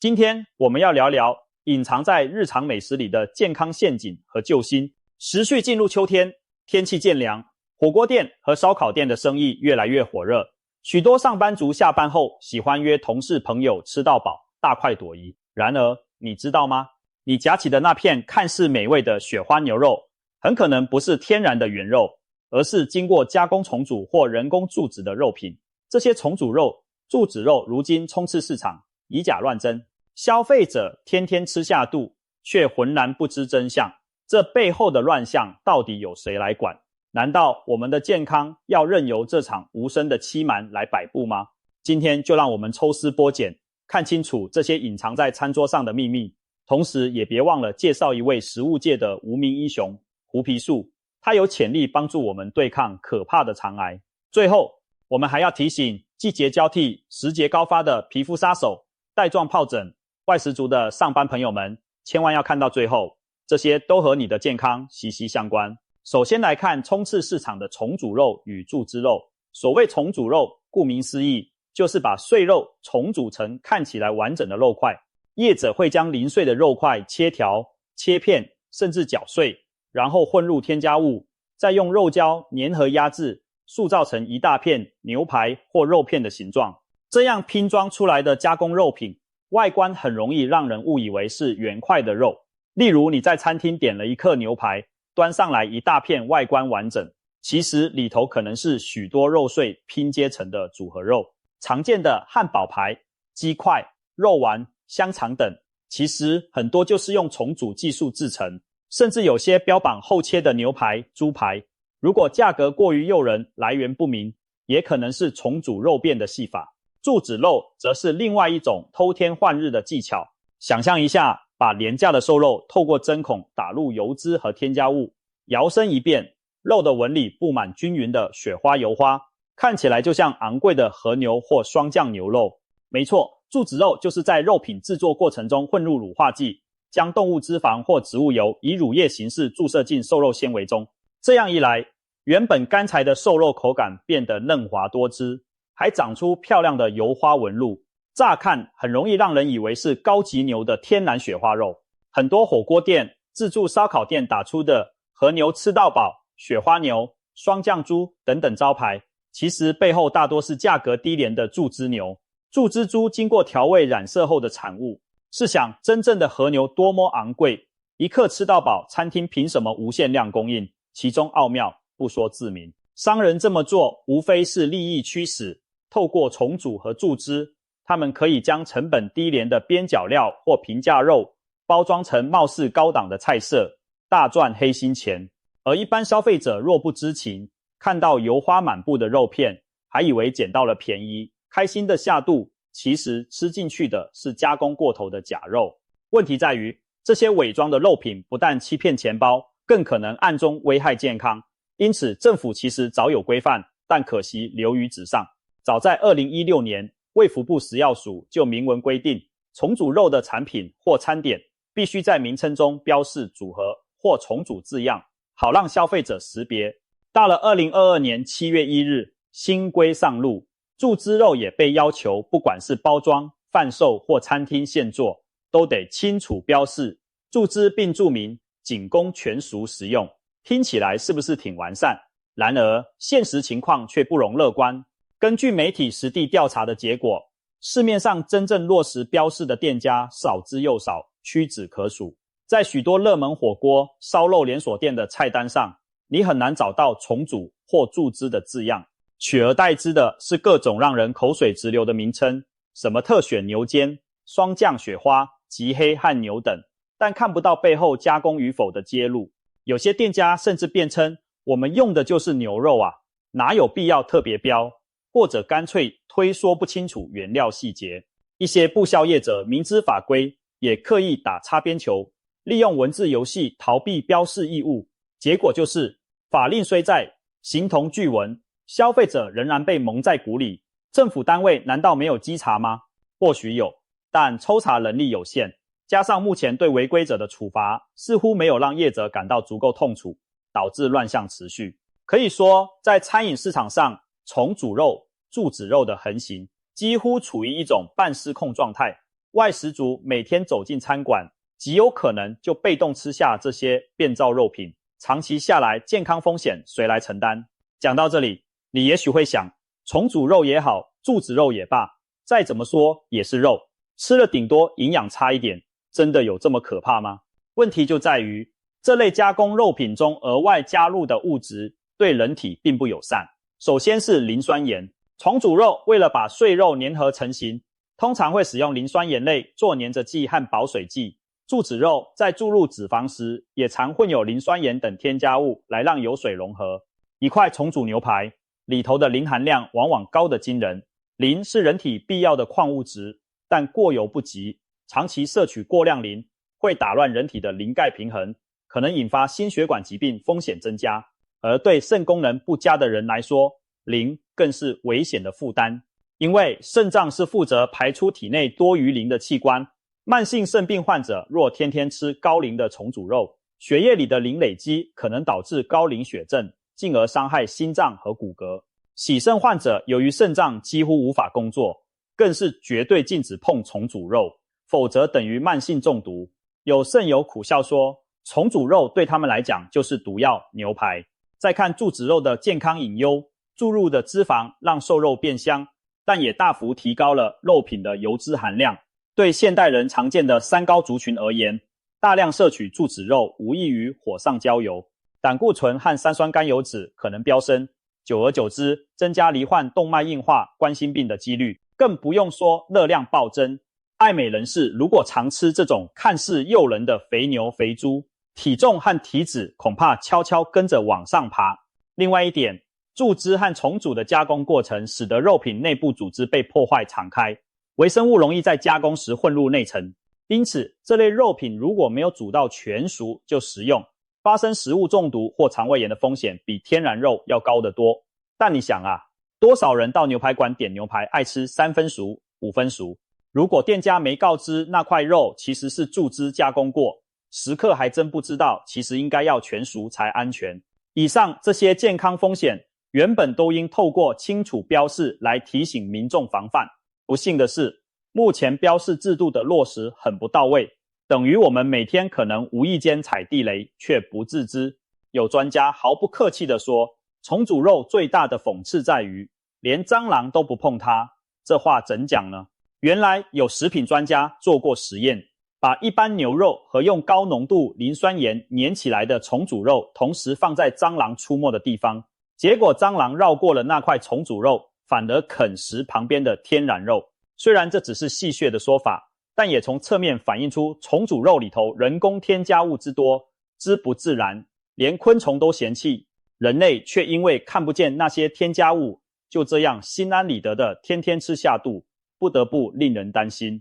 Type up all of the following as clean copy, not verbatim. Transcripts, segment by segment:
今天我们要聊聊隐藏在日常美食里的健康陷阱和救星。时序进入秋天，天气渐凉，火锅店和烧烤店的生意越来越火热。许多上班族下班后喜欢约同事朋友吃到饱，大快朵颐。然而，你知道吗？你夹起的那片看似美味的雪花牛肉，很可能不是天然的原肉，而是经过加工重组或人工注脂的肉品。这些重组肉、注脂肉如今充斥市场，以假乱真。消费者天天吃下肚，却浑然不知真相。这背后的乱象到底有谁来管？难道我们的健康要任由这场无声的欺瞒来摆布吗？今天就让我们抽丝剥茧，看清楚这些隐藏在餐桌上的秘密。同时也别忘了介绍一位食物界的无名英雄——胡皮素，它有潜力帮助我们对抗可怕的肠癌。最后，我们还要提醒季节交替、时节高发的皮肤杀手带状疱疹、外食族的上班朋友们，千万要看到最后，这些都和你的健康息息相关。首先来看充斥市场的重组肉与注脂肉。所谓重组肉，顾名思义，就是把碎肉重组成看起来完整的肉块。业者会将零碎的肉块切条、切片，甚至搅碎，然后混入添加物，再用肉胶粘合压制，塑造成一大片牛排或肉片的形状。这样拼装出来的加工肉品，外观很容易让人误以为是原块的肉。例如你在餐厅点了一克牛排，端上来一大片外观完整，其实里头可能是许多肉碎拼接成的组合肉。常见的汉堡排、鸡块、肉丸、香肠等，其实很多就是用重组技术制成，甚至有些标榜后切的牛排、猪排，如果价格过于诱人，来源不明，也可能是重组肉变的戏法。注脂肉则是另外一种偷天换日的技巧。想象一下，把廉价的瘦肉透过针孔打入油脂和添加物，摇身一变，肉的纹理布满均匀的雪花油花，看起来就像昂贵的和牛或双酱牛肉。没错，注脂肉就是在肉品制作过程中混入乳化剂，将动物脂肪或植物油以乳液形式注射进瘦肉纤维中。这样一来，原本干柴的瘦肉口感变得嫩滑多汁，还长出漂亮的油花纹路，乍看很容易让人以为是高级牛的天然雪花肉。很多火锅店、自助烧烤店打出的和牛吃到饱、雪花牛、双酱猪等等招牌，其实背后大多是价格低廉的注脂牛。注脂猪经过调味染色后的产物。试想真正的和牛多么昂贵，一克吃到饱，餐厅凭什么无限量供应？其中奥妙不说自明。商人这么做无非是利益驱使，透过重组和注脂，他们可以将成本低廉的边角料或平价肉包装成貌似高档的菜色，大赚黑心钱。而一般消费者若不知情，看到油花满布的肉片，还以为捡到了便宜，开心的下肚，其实吃进去的是加工过头的假肉。问题在于，这些伪装的肉品不但欺骗钱包，更可能暗中危害健康。因此政府其实早有规范，但可惜流于纸上。早在2016年，卫福部食药署就明文规定，重组肉的产品或餐点必须在名称中标示组合或重组字样，好让消费者识别。到了2022年7月1日，新规上路，注脂肉也被要求，不管是包装、贩售或餐厅现做，都得清楚标示注脂，并注明仅供全熟食用。听起来是不是挺完善？然而现实情况却不容乐观。根据媒体实地调查的结果，市面上真正落实标示的店家少之又少，屈指可数。在许多热门火锅、烧肉连锁店的菜单上，你很难找到重组或注脂的字样，取而代之的是各种让人口水直流的名称，什么特选牛肩、双酱雪花、极黑和牛等，但看不到背后加工与否的揭露。有些店家甚至辩称，我们用的就是牛肉啊，哪有必要特别标，或者干脆推说不清楚原料细节。一些不肖业者明知法规，也刻意打擦边球，利用文字游戏逃避标示义务，结果就是法令虽在，形同具文，消费者仍然被蒙在鼓里。政府单位难道没有稽查吗？或许有，但抽查能力有限，加上目前对违规者的处罚似乎没有让业者感到足够痛楚，导致乱象持续。可以说，在餐饮市场上，重组肉、注脂肉的横行几乎处于一种半失控状态。外食族每天走进餐馆，极有可能就被动吃下这些变造肉品，长期下来健康风险谁来承担？讲到这里，你也许会想，重组肉也好，注子肉也罢，再怎么说也是肉，吃了顶多营养差一点，真的有这么可怕吗？问题就在于，这类加工肉品中额外加入的物质对人体并不友善。首先是磷酸盐，重组肉为了把碎肉粘合成型，通常会使用磷酸盐类做粘着剂和保水剂。注子肉在注入脂肪时，也常混有磷酸盐等添加物来让油水融合。一块重组牛排里头的磷含量往往高得惊人。磷是人体必要的矿物质，但过犹不及，长期摄取过量磷会打乱人体的磷钙平衡，可能引发心血管疾病风险增加。而对肾功能不佳的人来说，磷更是危险的负担，因为肾脏是负责排出体内多余磷的器官。慢性肾病患者若天天吃高磷的重组肉，血液里的磷累积可能导致高磷血症，进而伤害心脏和骨骼。洗肾患者由于肾脏几乎无法工作，更是绝对禁止碰重组肉，否则等于慢性中毒。有肾友苦笑说，重组肉对他们来讲就是毒药牛排。再看注子肉的健康隐忧，注入的脂肪让瘦肉变香，但也大幅提高了肉品的油脂含量。对现代人常见的三高族群而言，大量摄取注子肉无异于火上浇油，胆固醇和三酸甘油酯可能飙升，久而久之增加罹患动脉硬化、冠心病的几率，更不用说热量暴增。爱美人士如果常吃这种看似诱人的肥牛肥猪，体重和体脂恐怕悄悄跟着往上爬。另外一点，注脂和重组的加工过程使得肉品内部组织被破坏敞开，微生物容易在加工时混入内层，因此这类肉品如果没有煮到全熟就食用，发生食物中毒或肠胃炎的风险比天然肉要高得多。但你想啊，多少人到牛排馆点牛排爱吃3分熟、5分熟？如果店家没告知那块肉其实是注脂加工过，食客还真不知道其实应该要全熟才安全。以上这些健康风险原本都应透过清楚标示来提醒民众防范，不幸的是，目前标示制度的落实很不到位，等于我们每天可能无意间踩地雷却不自知。有专家毫不客气地说，重组肉最大的讽刺在于连蟑螂都不碰它，这话怎讲呢？原来有食品专家做过实验，把一般牛肉和用高浓度磷酸盐粘起来的重组肉同时放在蟑螂出没的地方，结果蟑螂绕过了那块重组肉，反而啃食旁边的天然肉。虽然这只是戏谑的说法，但也从侧面反映出重组肉里头人工添加物之多，之不自然，连昆虫都嫌弃，人类却因为看不见那些添加物，就这样心安理得的天天吃下肚，不得不令人担心。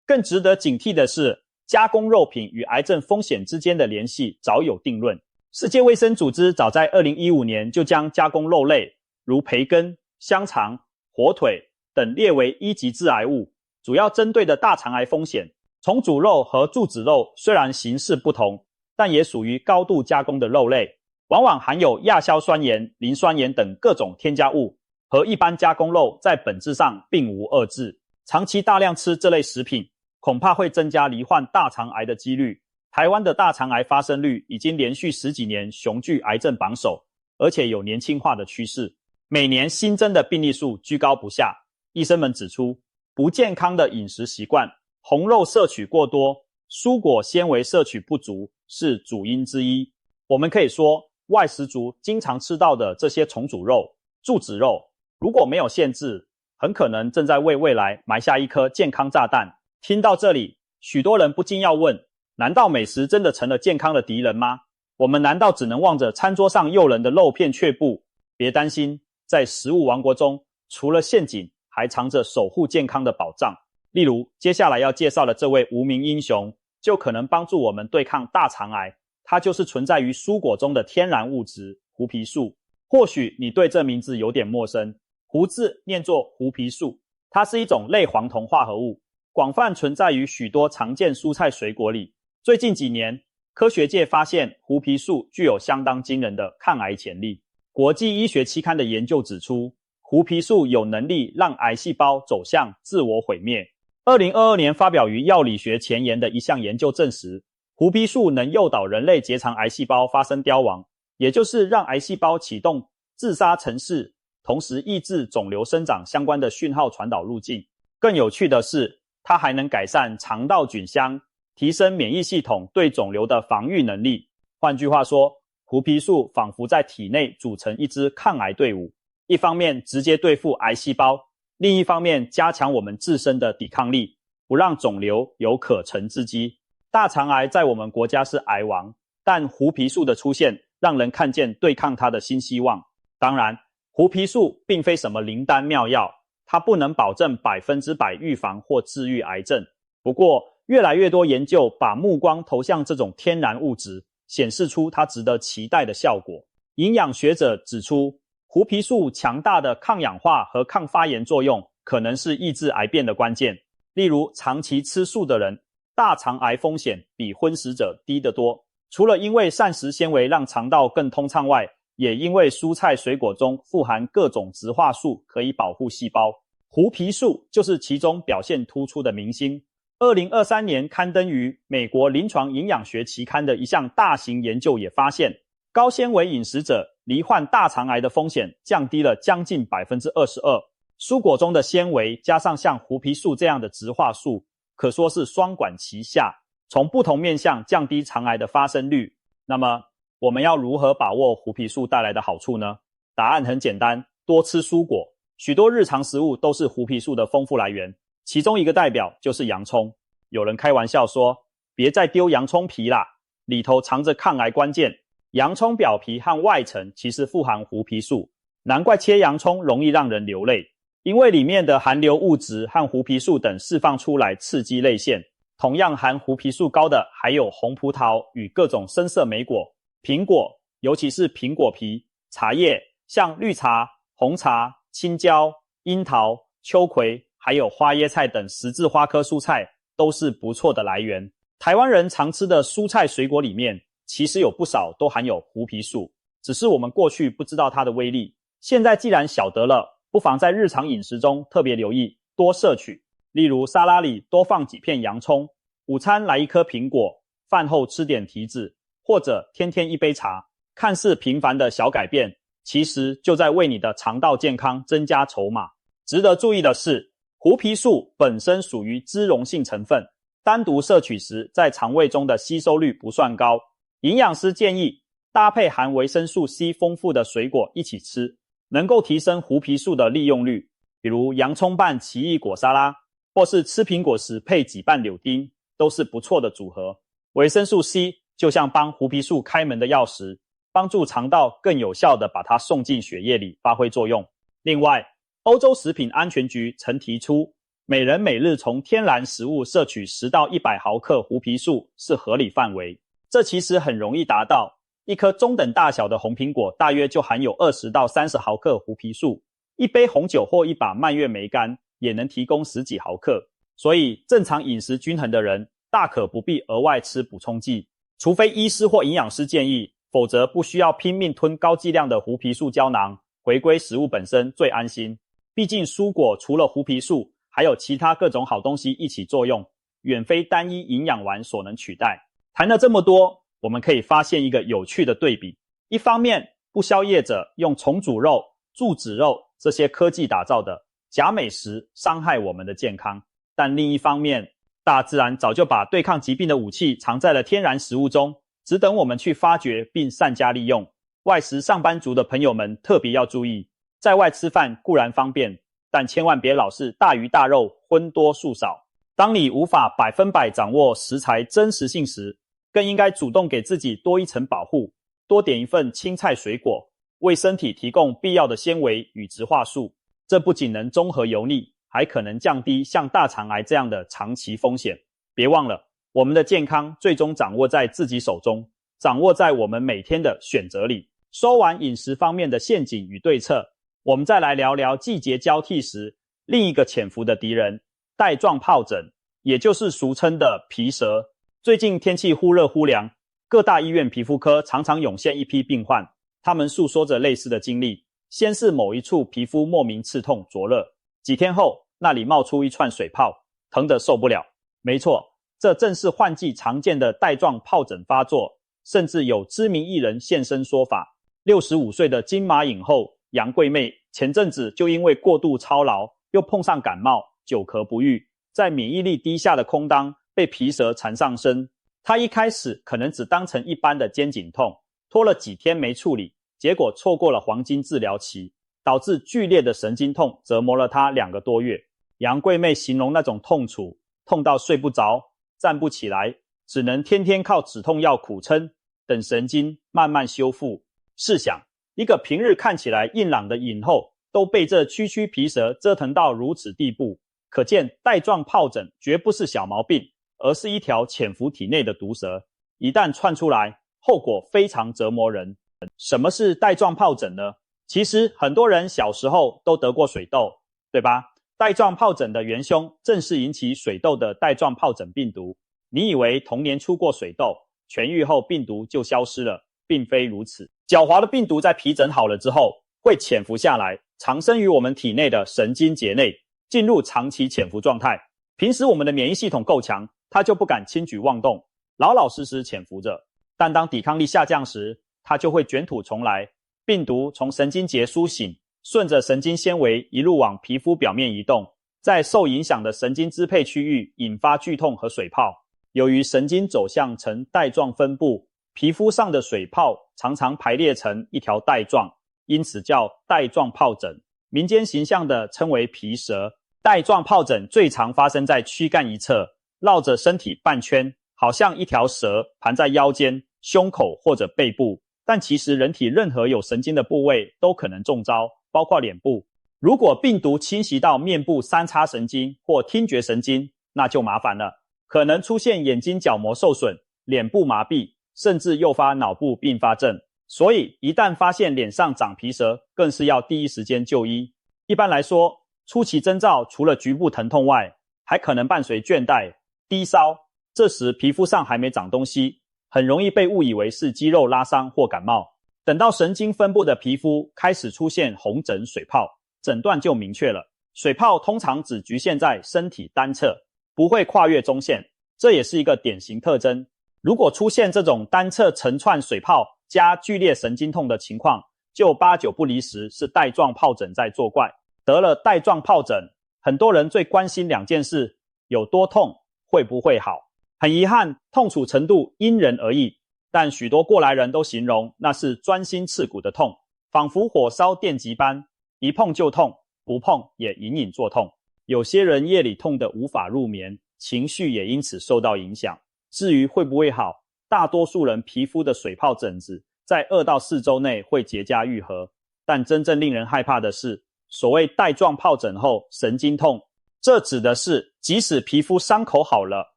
更值得警惕的是，加工肉品与癌症风险之间的联系早有定论。世界卫生组织早在2015年就将加工肉类，如培根、香肠、火腿等列为1级致癌物，主要针对的大肠癌风险。重组肉和注子肉虽然形式不同，但也属于高度加工的肉类，往往含有亚硝酸盐、磷酸盐等各种添加物，和一般加工肉在本质上并无二致。长期大量吃这类食品，恐怕会增加罹患大肠癌的几率。台湾的大肠癌发生率已经连续10几年雄踞癌症榜首，而且有年轻化的趋势，每年新增的病例数居高不下。医生们指出，不健康的饮食习惯，红肉摄取过多，蔬果纤维摄取不足是主因之一。我们可以说，外食族经常吃到的这些重组肉、注子肉，如果没有限制，很可能正在为未来埋下一颗健康炸弹。听到这里，许多人不禁要问，难道美食真的成了健康的敌人吗？我们难道只能望着餐桌上诱人的肉片却步？别担心，在食物王国中，除了陷阱，还藏着守护健康的宝藏。例如，接下来要介绍的这位无名英雄，就可能帮助我们对抗大肠癌。它就是存在于蔬果中的天然物质胡皮素。或许你对这名字有点陌生，胡字念作胡皮素，它是一种类黄酮化合物，广泛存在于许多常见蔬菜水果里。最近几年，科学界发现胡皮素具有相当惊人的抗癌潜力。国际医学期刊的研究指出，胡皮素有能力让癌细胞走向自我毁灭。2022年发表于《药理学前沿》的一项研究证实，胡皮素能诱导人类结肠癌细胞发生凋亡，也就是让癌细胞启动自杀程式，同时抑制肿瘤生长相关的讯号传导路径。更有趣的是，它还能改善肠道菌相，提升免疫系统对肿瘤的防御能力。换句话说，胡皮素仿佛在体内组成一支抗癌队伍，一方面直接对付癌细胞，另一方面加强我们自身的抵抗力，不让肿瘤有可乘之机。大肠癌在我们国家是癌王，但胡皮素的出现让人看见对抗它的新希望。当然，胡皮素并非什么灵丹妙药，它不能保证100%预防或治愈癌症。不过，越来越多研究把目光投向这种天然物质，显示出它值得期待的效果。营养学者指出，胡皮素强大的抗氧化和抗发炎作用可能是抑制癌变的关键。例如，长期吃素的人，大肠癌风险比荤食者低得多。除了因为膳食纤维让肠道更通畅外，也因为蔬菜水果中富含各种植化素可以保护细胞。胡皮素就是其中表现突出的明星。2023年刊登于美国临床营养学期刊的一项大型研究也发现，高纤维饮食者罹患大肠癌的风险降低了将近 22%。蔬果中的纤维加上像胡皮素这样的植化素，可说是双管齐下，从不同面向降低肠癌的发生率。那么，我们要如何把握胡皮素带来的好处呢？答案很简单，多吃蔬果。许多日常食物都是胡皮素的丰富来源，其中一个代表就是洋葱。有人开玩笑说，别再丢洋葱皮啦，里头藏着抗癌关键。洋葱表皮和外层其实富含胡皮素，难怪切洋葱容易让人流泪，因为里面的含硫物质和胡皮素等释放出来刺激泪腺。同样含胡皮素高的还有红葡萄与各种深色莓果、苹果，尤其是苹果皮、茶叶，像绿茶、红茶、青椒、樱桃、秋葵，还有花椰菜等十字花科蔬菜都是不错的来源。台湾人常吃的蔬菜水果里面，其实有不少都含有胡皮素，只是我们过去不知道它的威力。现在既然晓得了，不妨在日常饮食中特别留意，多摄取。例如沙拉里多放几片洋葱，午餐来一颗苹果，饭后吃点提子，或者天天一杯茶。看似平凡的小改变，其实就在为你的肠道健康增加筹码。值得注意的是，胡皮素本身属于脂溶性成分，单独摄取时在肠胃中的吸收率不算高。营养师建议搭配含维生素 C 丰富的水果一起吃，能够提升胡皮素的利用率。比如洋葱拌奇异果沙拉，或是吃苹果时配几瓣柳丁，都是不错的组合。维生素 C 就像帮胡皮素开门的钥匙，帮助肠道更有效地把它送进血液里发挥作用。另外，欧洲食品安全局曾提出，每人每日从天然食物摄取10到100毫克胡皮素是合理范围。这其实很容易达到，一颗中等大小的红苹果大约就含有20到30毫克胡皮素，一杯红酒或一把蔓越莓干也能提供10几毫克。所以正常饮食均衡的人大可不必额外吃补充剂，除非医师或营养师建议，否则不需要拼命吞高剂量的胡皮素胶囊，回归食物本身最安心。毕竟蔬果除了胡皮素，还有其他各种好东西一起作用，远非单一营养丸所能取代。谈了这么多，我们可以发现一个有趣的对比。一方面，不肖业者用重组肉、注脂肉这些科技打造的假美食伤害我们的健康，但另一方面，大自然早就把对抗疾病的武器藏在了天然食物中，只等我们去发掘并善加利用。外食上班族的朋友们特别要注意，在外吃饭固然方便，但千万别老是大鱼大肉，荤多素少。当你无法100%掌握食材真实性时，更应该主动给自己多一层保护，多点一份青菜水果，为身体提供必要的纤维与植化素。这不仅能中和油腻，还可能降低像大肠癌这样的长期风险。别忘了，我们的健康最终掌握在自己手中，掌握在我们每天的选择里。说完饮食方面的陷阱与对策，我们再来聊聊季节交替时另一个潜伏的敌人——带状疱疹，也就是俗称的皮蛇。最近天气忽热忽凉，各大医院皮肤科常常涌现一批病患，他们诉说着类似的经历。先是某一处皮肤莫名刺痛灼热，几天后那里冒出一串水泡，疼得受不了。没错，这正是换季常见的带状疱疹发作，甚至有知名艺人现身说法。65岁的金马影后杨贵媚前阵子就因为过度操劳，又碰上感冒，久咳不愈，在免疫力低下的空当被皮蛇缠上身。她一开始可能只当成一般的肩颈痛，拖了几天没处理，结果错过了黄金治疗期，导致剧烈的神经痛折磨了她2个多月。杨贵媚形容那种痛楚，痛到睡不着，站不起来，只能天天靠止痛药苦撑，等神经慢慢修复。试想，一个平日看起来硬朗的影后，都被这区区皮蛇折腾到如此地步，可见带状疱疹绝不是小毛病，而是一条潜伏体内的毒蛇，一旦窜出来，后果非常折磨人。什么是带状疱疹呢？其实很多人小时候都得过水痘，对吧？带状疱疹的元凶正是引起水痘的带状疱疹病毒。你以为童年出过水痘，痊愈后病毒就消失了，并非如此。狡猾的病毒在皮疹好了之后，会潜伏下来，藏身于我们体内的神经节内，进入长期潜伏状态。平时我们的免疫系统够强，它就不敢轻举妄动，老老实实潜伏着。但当抵抗力下降时，它就会卷土重来，病毒从神经节苏醒，顺着神经纤维一路往皮肤表面移动，在受影响的神经支配区域引发剧痛和水泡。由于神经走向呈带状分布，皮肤上的水泡常常排列成一条带状，因此叫带状疱疹。民间形象的称为皮蛇。带状疱疹最常发生在躯干一侧，绕着身体半圈，好像一条蛇盘在腰间、胸口或者背部。但其实人体任何有神经的部位都可能中招，包括脸部。如果病毒侵袭到面部三叉神经或听觉神经，那就麻烦了，可能出现眼睛角膜受损、脸部麻痹，甚至诱发脑部并发症。所以一旦发现脸上长皮蛇，更是要第一时间就医。一般来说，初期征兆除了局部疼痛外，还可能伴随倦怠、低烧，这时皮肤上还没长东西，很容易被误以为是肌肉拉伤或感冒。等到神经分布的皮肤开始出现红疹水泡，诊断就明确了。水泡通常只局限在身体单侧，不会跨越中线，这也是一个典型特征。如果出现这种单侧成串水泡加剧烈神经痛的情况，就8、9不离10是带状疱疹在作怪。得了带状疱疹，很多人最关心2件事：有多痛，会不会好。很遗憾，痛楚程度因人而异，但许多过来人都形容那是钻心刺骨的痛，仿佛火烧电击般，一碰就痛，不碰也隐隐作痛。有些人夜里痛得无法入眠，情绪也因此受到影响。至于会不会好，大多数人皮肤的水泡疹子在2到4周内会结痂愈合，但真正令人害怕的是，所谓带状疱疹后神经痛，这指的是即使皮肤伤口好了，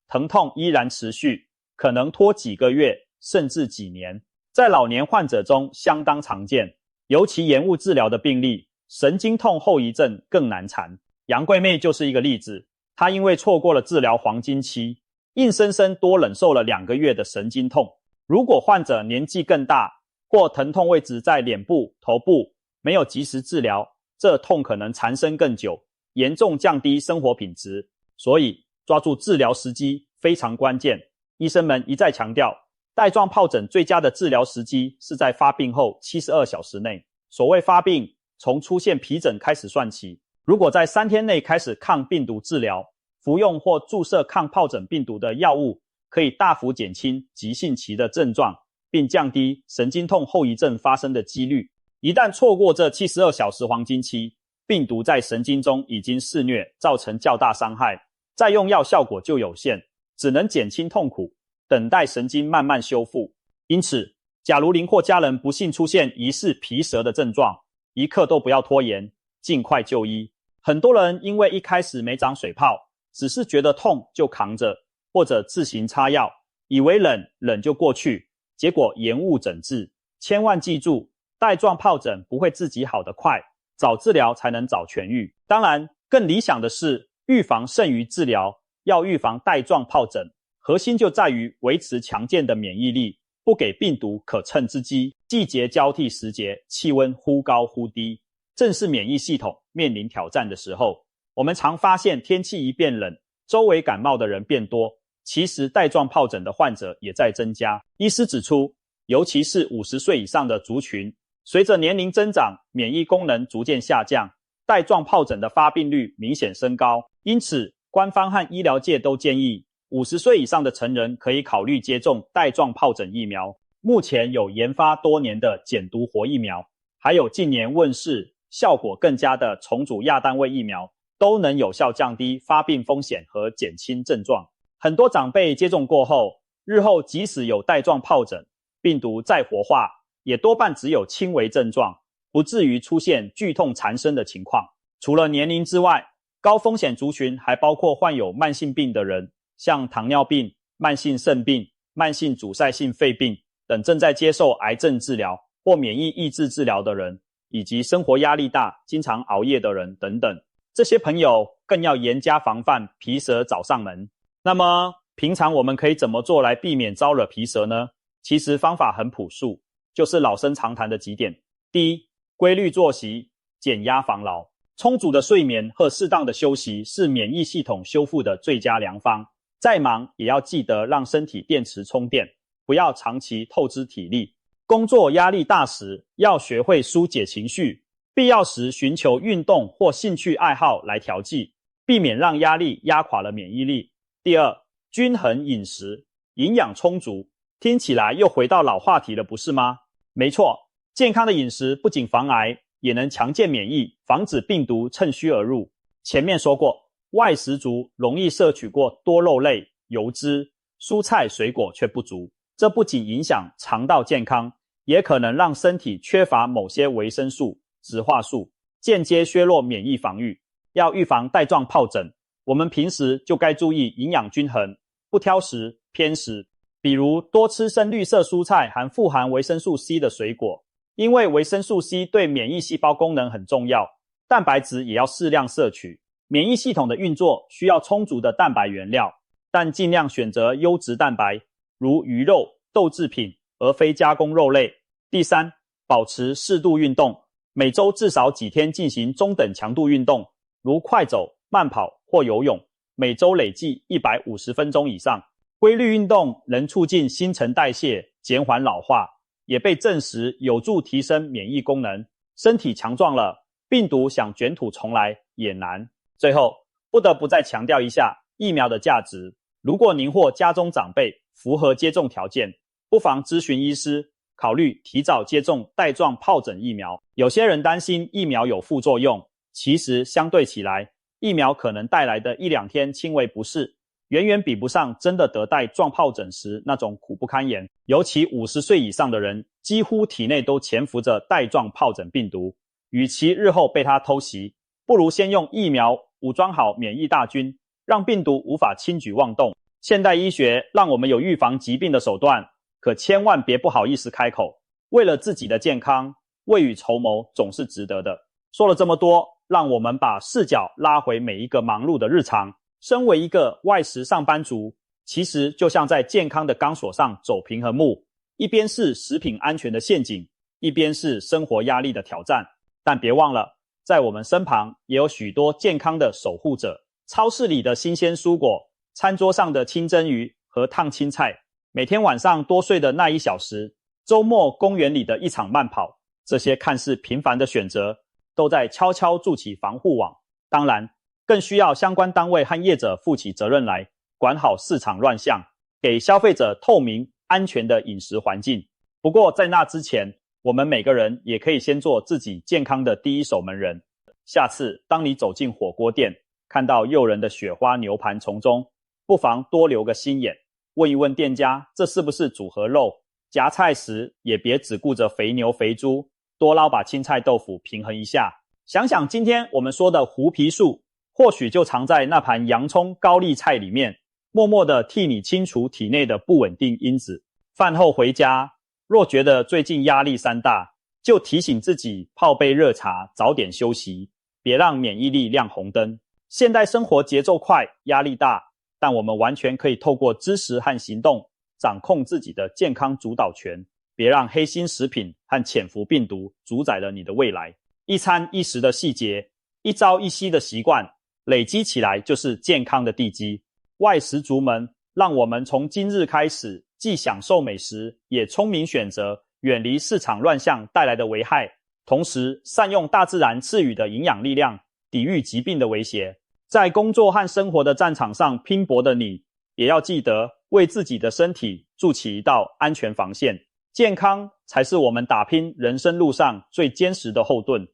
疼痛依然持续，可能拖几个月甚至几年，在老年患者中相当常见。尤其延误治疗的病例，神经痛后遗症更难缠。杨贵媚就是一个例子，她因为错过了治疗黄金期，硬生生多忍受了2个月的神经痛。如果患者年纪更大，或疼痛位置在脸部、头部，没有及时治疗，这痛可能缠身更久，严重降低生活品质。所以抓住治疗时机非常关键。医生们一再强调，带状疱疹最佳的治疗时机是在发病后72小时内。所谓发病，从出现皮疹开始算起。如果在3天内开始抗病毒治疗，服用或注射抗疱疹病毒的药物，可以大幅减轻急性期的症状，并降低神经痛后遗症发生的几率。一旦错过这72小时黄金期，病毒在神经中已经肆虐，造成较大伤害，再用药效果就有限，只能减轻痛苦，等待神经慢慢修复。因此，假如您或家人不幸出现疑似皮蛇的症状，一刻都不要拖延，尽快就医。很多人因为一开始没长水泡，只是觉得痛就扛着，或者自行擦药，以为忍就过去，结果延误诊治。千万记住，带状疱疹不会自己好得快，早治疗才能早痊愈。当然，更理想的是预防胜于治疗。要预防带状疱疹，核心就在于维持强健的免疫力，不给病毒可乘之机。季节交替时节，气温忽高忽低，正是免疫系统面临挑战的时候。我们常发现天气一变冷，周围感冒的人变多，其实带状疱疹的患者也在增加。医师指出，尤其是50岁以上的族群，随着年龄增长，免疫功能逐渐下降，带状疱疹的发病率明显升高。因此，官方和医疗界都建议50岁以上的成人可以考虑接种带状疱疹疫苗。目前有研发多年的减毒活疫苗，还有近年问世效果更佳的重组亚单位疫苗，都能有效降低发病风险和减轻症状。很多长辈接种过后，日后即使有带状疱疹，病毒再活化，也多半只有轻微症状，不至于出现剧痛缠身的情况。除了年龄之外，高风险族群还包括患有慢性病的人，像糖尿病、慢性肾病、慢性阻塞性肺病等正在接受癌症治疗或免疫抑制治疗的人，以及生活压力大、经常熬夜的人等等。这些朋友更要严加防范皮蛇找上门。那么，平常我们可以怎么做来避免招惹皮蛇呢？其实方法很朴素，就是老生常谈的几点。第一，规律作息，减压防劳。充足的睡眠和适当的休息是免疫系统修复的最佳良方。再忙也要记得让身体电池充电，不要长期透支体力。工作压力大时，要学会疏解情绪，必要时寻求运动或兴趣爱好来调剂，避免让压力压垮了免疫力。第二，均衡饮食，营养充足。听起来又回到老话题了，不是吗？没错，健康的饮食不仅防癌，也能强健免疫，防止病毒趁虚而入。前面说过，外食族容易摄取过多肉类、油脂、蔬菜、水果却不足，这不仅影响肠道健康，也可能让身体缺乏某些维生素、植化素，间接削弱免疫防御。要预防带状疱疹，我们平时就该注意营养均衡，不挑食、偏食，比如多吃深绿色蔬菜和富含维生素 C 的水果，因为维生素 C 对免疫细胞功能很重要，蛋白质也要适量摄取。免疫系统的运作需要充足的蛋白原料，但尽量选择优质蛋白，如鱼肉、豆制品，而非加工肉类。第三，保持适度运动，每周至少几天进行中等强度运动，如快走、慢跑或游泳，每周累计150分钟以上。规律运动能促进新陈代谢，减缓老化，也被证实有助提升免疫功能。身体强壮了，病毒想卷土重来也难。最后，不得不再强调一下疫苗的价值。如果您或家中长辈符合接种条件，不妨咨询医师，考虑提早接种带状疱疹疫苗。有些人担心疫苗有副作用，其实相对起来，疫苗可能带来的1-2天轻微不适，远远比不上真的得带状疱疹时那种苦不堪言。尤其50岁以上的人，几乎体内都潜伏着带状疱疹病毒，与其日后被它偷袭，不如先用疫苗武装好免疫大军，让病毒无法轻举妄动。现代医学让我们有预防疾病的手段，可千万别不好意思开口。为了自己的健康，未雨绸缪总是值得的。说了这么多，让我们把视角拉回每一个忙碌的日常。身为一个外食上班族，其实就像在健康的钢索上走平衡木，一边是食品安全的陷阱，一边是生活压力的挑战。但别忘了，在我们身旁也有许多健康的守护者。超市里的新鲜蔬果，餐桌上的清蒸鱼和烫青菜，每天晚上多睡的那1小时，周末公园里的一场慢跑，这些看似平凡的选择，都在悄悄筑起防护网。当然，更需要相关单位和业者负起责任来，管好市场乱象，给消费者透明、安全的饮食环境。不过在那之前，我们每个人也可以先做自己健康的第一守门人。下次当你走进火锅店，看到诱人的雪花牛盘丛中，不妨多留个心眼，问一问店家这是不是组合肉。夹菜时也别只顾着肥牛肥猪，多捞把青菜豆腐平衡一下。想想今天我们说的胡皮素，或许就藏在那盘洋葱高丽菜里面，默默地替你清除体内的不稳定因子。饭后回家，若觉得最近压力山大，就提醒自己泡杯热茶，早点休息，别让免疫力亮红灯。现代生活节奏快，压力大，但我们完全可以透过知识和行动，掌控自己的健康主导权，别让黑心食品和潜伏病毒主宰了你的未来。一餐一食的细节，一朝一夕的习惯，累积起来就是健康的地基。外食族们，让我们从今日开始，既享受美食，也聪明选择，远离市场乱象带来的危害，同时善用大自然赐予的营养力量，抵御疾病的威胁。在工作和生活的战场上拼搏的你，也要记得为自己的身体筑起一道安全防线。健康才是我们打拼人生路上最坚实的后盾。